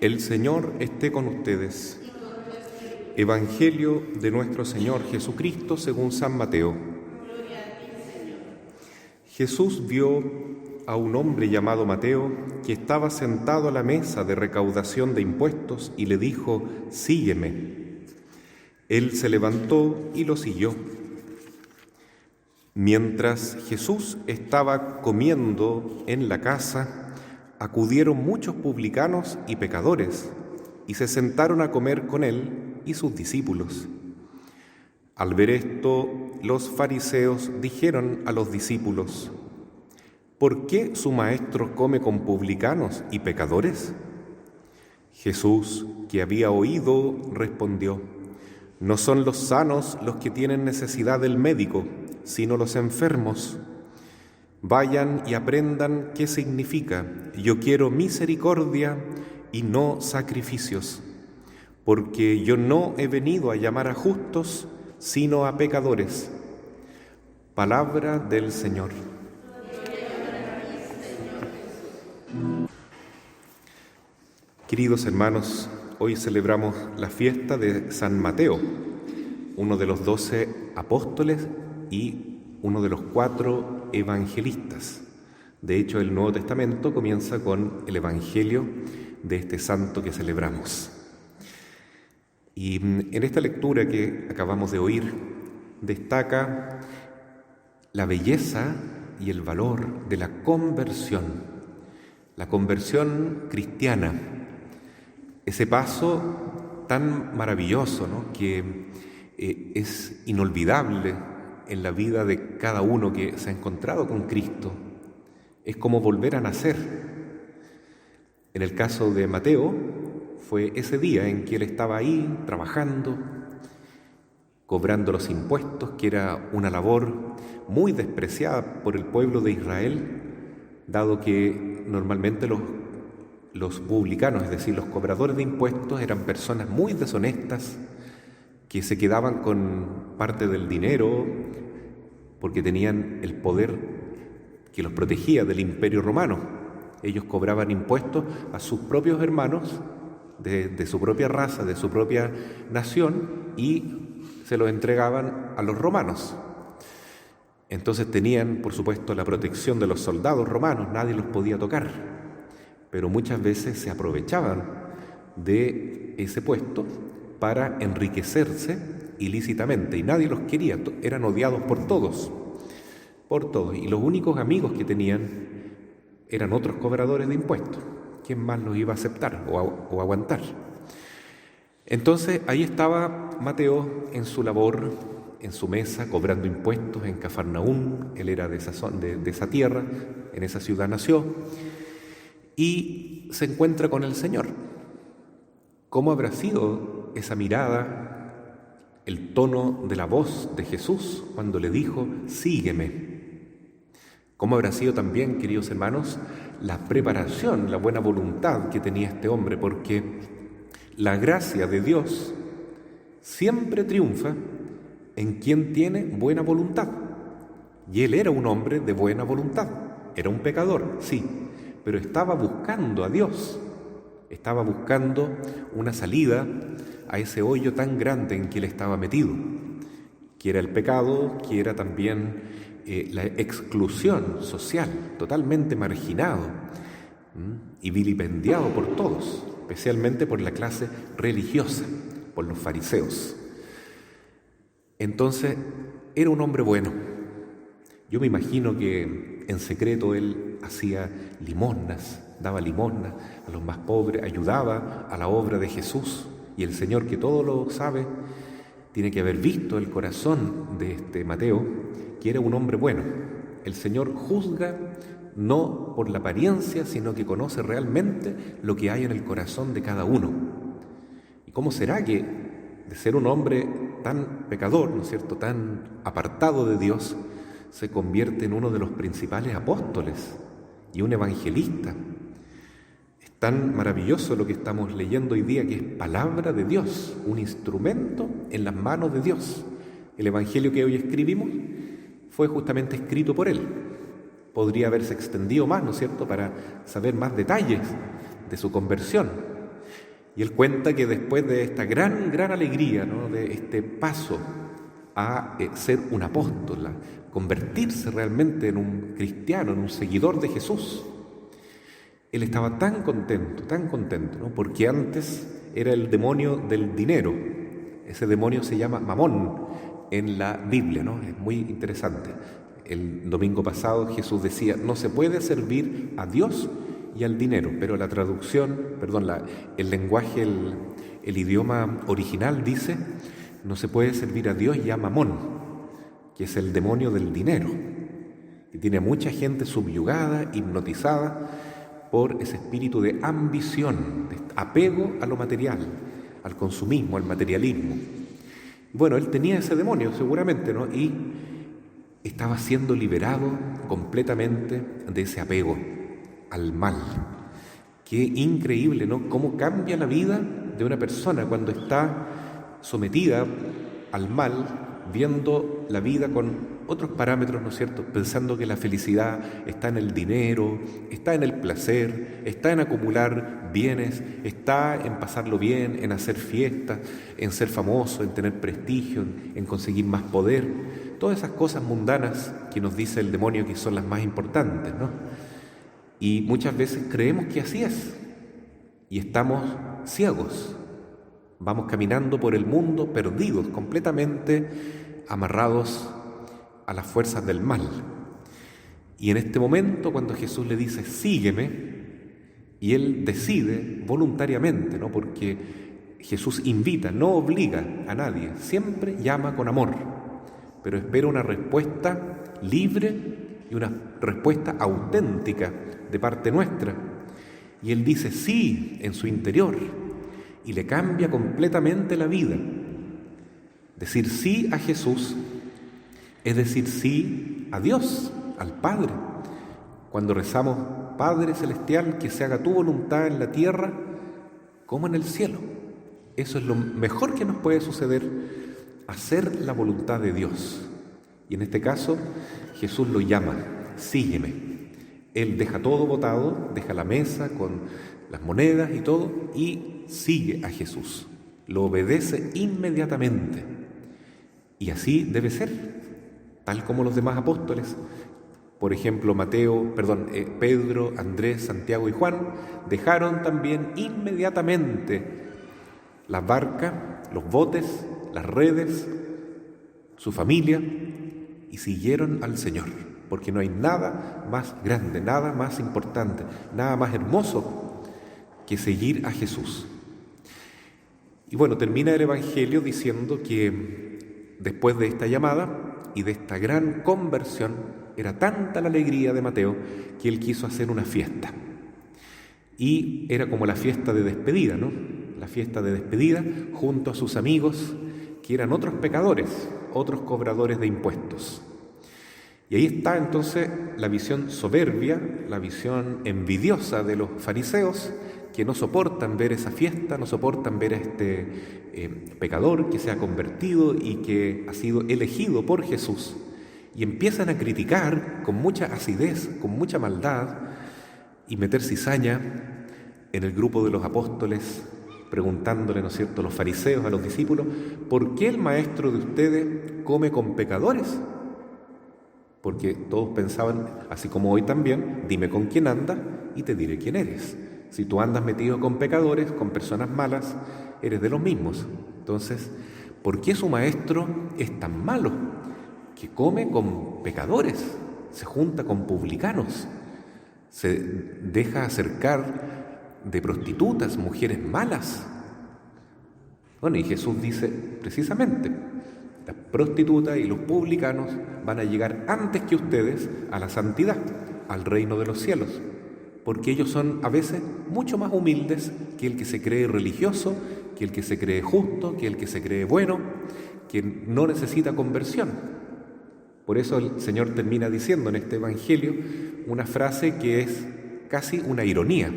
El Señor esté con ustedes. Evangelio de nuestro Señor Jesucristo según San Mateo. Jesús vio a un hombre llamado Mateo que estaba sentado a la mesa de recaudación de impuestos y le dijo: «Sígueme». Él se levantó y lo siguió. Mientras Jesús estaba comiendo en la casa, acudieron muchos publicanos y pecadores y se sentaron a comer con él y sus discípulos. Al ver esto, los fariseos dijeron a los discípulos: «¿Por qué su maestro come con publicanos y pecadores?». Jesús, que había oído, respondió: «No son los sanos los que tienen necesidad del médico, sino los enfermos. Vayan y aprendan qué significa: yo quiero misericordia y no sacrificios, porque yo no he venido a llamar a justos, sino a pecadores». Palabra del Señor. Queridos hermanos, hoy celebramos la fiesta de San Mateo, uno de los 12 apóstoles y uno de los 4 evangelistas. De hecho, el Nuevo Testamento comienza con el Evangelio de este santo que celebramos. Y en esta lectura que acabamos de oír, destaca la belleza y el valor de la conversión cristiana, ese paso tan maravilloso, ¿no?, que es inolvidable en la vida de cada uno que se ha encontrado con Cristo. Es como volver a nacer. En el caso de Mateo, fue ese día en que él estaba ahí trabajando, cobrando los impuestos, que era una labor muy despreciada por el pueblo de Israel, dado que normalmente los publicanos, es decir, los cobradores de impuestos, eran personas muy deshonestas que se quedaban con parte del dinero porque tenían el poder que los protegía del Imperio Romano. Ellos cobraban impuestos a sus propios hermanos de su propia raza, de su propia nación, y se los entregaban a los romanos. Entonces tenían, por supuesto, la protección de los soldados romanos, nadie los podía tocar, pero muchas veces se aprovechaban de ese puesto para enriquecerse ilícitamente, y nadie los quería, eran odiados por todos, y los únicos amigos que tenían eran otros cobradores de impuestos. ¿Quién más los iba a aceptar o aguantar? Entonces ahí estaba Mateo en su labor, en su mesa, cobrando impuestos en Cafarnaún. Él era de esa tierra, en esa ciudad nació, y se encuentra con el Señor. ¿Cómo habrá sido esa mirada, el tono de la voz de Jesús cuando le dijo: «Sígueme»? ¿Cómo habrá sido también, queridos hermanos, la preparación, la buena voluntad que tenía este hombre? Porque la gracia de Dios siempre triunfa en quien tiene buena voluntad. Y él era un hombre de buena voluntad. Era un pecador, sí, pero estaba buscando a Dios. Estaba buscando una salida a ese hoyo tan grande en que él estaba metido, que era el pecado, que era también la exclusión social, totalmente marginado y vilipendiado por todos, especialmente por la clase religiosa, por los fariseos. Entonces, era un hombre bueno. Yo me imagino que en secreto él hacía limosnas, daba limosnas a los más pobres, ayudaba a la obra de Jesús, y el Señor, que todo lo sabe, tiene que haber visto el corazón de este Mateo, que era un hombre bueno. El Señor juzga no por la apariencia, sino que conoce realmente lo que hay en el corazón de cada uno. ¿Y cómo será que de ser un hombre tan pecador, ¿no es cierto?, tan apartado de Dios, se convierte en uno de los principales apóstoles y un evangelista? Es tan maravilloso lo que estamos leyendo hoy día, que es palabra de Dios, un instrumento en las manos de Dios. El evangelio que hoy escribimos fue justamente escrito por él. Podría haberse extendido más, ¿no es cierto?, para saber más detalles de su conversión. Y él cuenta que después de esta gran alegría, ¿no?, de este paso a ser un apóstol, a convertirse realmente en un cristiano, en un seguidor de Jesús, él estaba tan contento, ¿no?, porque antes era el demonio del dinero. Ese demonio se llama Mamón en la Biblia, ¿no? Es muy interesante. El domingo pasado Jesús decía, no se puede servir a Dios y al dinero, pero la traducción, el lenguaje, el idioma original dice, no se puede servir a Dios y a Mamón, que es el demonio del dinero, que tiene a mucha gente subyugada, hipnotizada por ese espíritu de ambición, de apego a lo material, al consumismo, al materialismo. Bueno, él tenía ese demonio seguramente, ¿no? Y estaba siendo liberado completamente de ese apego al mal. Qué increíble, ¿no?, cómo cambia la vida de una persona cuando está sometida al mal, viendo la vida con otros parámetros, ¿no es cierto?, pensando que la felicidad está en el dinero, está en el placer, está en acumular bienes, está en pasarlo bien, en hacer fiestas, en ser famoso, en tener prestigio, en conseguir más poder. Todas esas cosas mundanas que nos dice el demonio que son las más importantes, ¿no? Y muchas veces creemos que así es y estamos ciegos. Vamos caminando por el mundo perdidos, completamente amarrados a las fuerzas del mal. Y en este momento, cuando Jesús le dice, sígueme, y él decide voluntariamente, ¿no?, porque Jesús invita, no obliga a nadie, siempre llama con amor, pero espera una respuesta libre y una respuesta auténtica de parte nuestra. Y él dice sí en su interior y le cambia completamente la vida. Decir sí a Jesús es decir sí a Dios, al Padre. Cuando rezamos, Padre Celestial, que se haga tu voluntad en la tierra como en el cielo. Eso es lo mejor que nos puede suceder, hacer la voluntad de Dios. Y en este caso, Jesús lo llama, sígueme. Él deja todo botado, deja la mesa con las monedas y todo, y sigue a Jesús. Lo obedece inmediatamente. Y así debe ser, tal como los demás apóstoles. Por ejemplo, Pedro, Andrés, Santiago y Juan dejaron también inmediatamente la barca, los botes, las redes, su familia, y siguieron al Señor, porque no hay nada más grande, nada más importante, nada más hermoso que seguir a Jesús. Y bueno, termina el Evangelio diciendo que después de esta llamada y de esta gran conversión, era tanta la alegría de Mateo que él quiso hacer una fiesta. Y era como la fiesta de despedida, ¿no? La fiesta de despedida junto a sus amigos, que eran otros pecadores, otros cobradores de impuestos. Y ahí está entonces la visión soberbia, la visión envidiosa de los fariseos, que no soportan ver esa fiesta, no soportan ver a este pecador que se ha convertido y que ha sido elegido por Jesús. Y empiezan a criticar con mucha acidez, con mucha maldad, y meter cizaña en el grupo de los apóstoles, preguntándole, ¿no es cierto?, a los fariseos, a los discípulos, ¿por qué el maestro de ustedes come con pecadores? Porque todos pensaban, así como hoy también, dime con quién andas y te diré quién eres. Si tú andas metido con pecadores, con personas malas, eres de los mismos. Entonces, ¿por qué su maestro es tan malo? Que come con pecadores, se junta con publicanos, se deja acercar de prostitutas, mujeres malas. Bueno, y Jesús dice precisamente, las prostitutas y los publicanos van a llegar antes que ustedes a la santidad, al reino de los cielos, porque ellos son a veces mucho más humildes que el que se cree religioso, que el que se cree justo, que el que se cree bueno, que no necesita conversión. Por eso el Señor termina diciendo en este Evangelio una frase que es casi una ironía.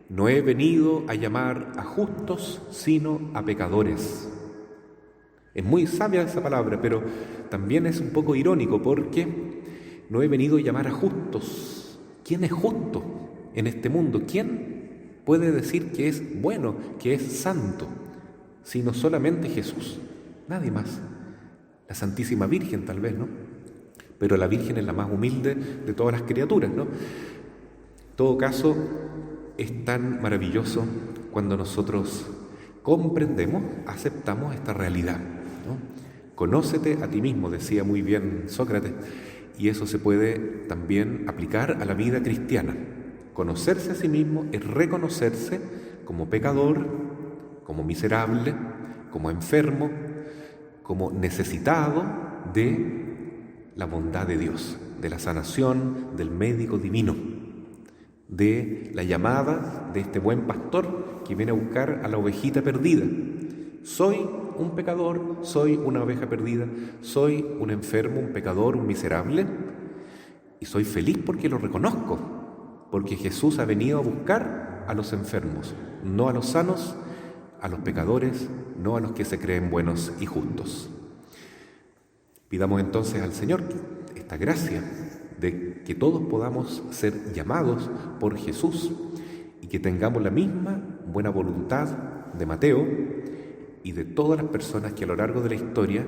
No he venido a llamar a justos, sino a pecadores. Es muy sabia esa palabra, pero también es un poco irónico porque no he venido a llamar a justos. ¿Quién es justo en este mundo? ¿Quién puede decir que es bueno, que es santo, sino solamente Jesús, nadie más. La Santísima Virgen tal vez, ¿no? Pero la Virgen es la más humilde de todas las criaturas, ¿no? En todo caso, es tan maravilloso cuando nosotros comprendemos, aceptamos esta realidad, ¿no? Conócete a ti mismo, decía muy bien Sócrates, y eso se puede también aplicar a la vida cristiana. Conocerse a sí mismo es reconocerse como pecador, como miserable, como enfermo, como necesitado de la bondad de Dios, de la sanación del médico divino, de la llamada de este buen pastor que viene a buscar a la ovejita perdida. Soy un pecador, soy una oveja perdida, soy un enfermo, un pecador, un miserable, y soy feliz porque lo reconozco, porque Jesús ha venido a buscar a los enfermos, no a los sanos, a los pecadores, no a los que se creen buenos y justos. Pidamos entonces al Señor esta gracia de que todos podamos ser llamados por Jesús y que tengamos la misma buena voluntad de Mateo y de todas las personas que a lo largo de la historia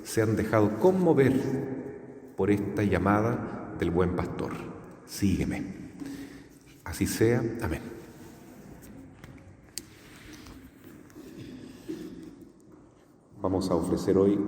se han dejado conmover por esta llamada del buen pastor. Sígueme. Así sea. Amén. Vamos a ofrecer hoy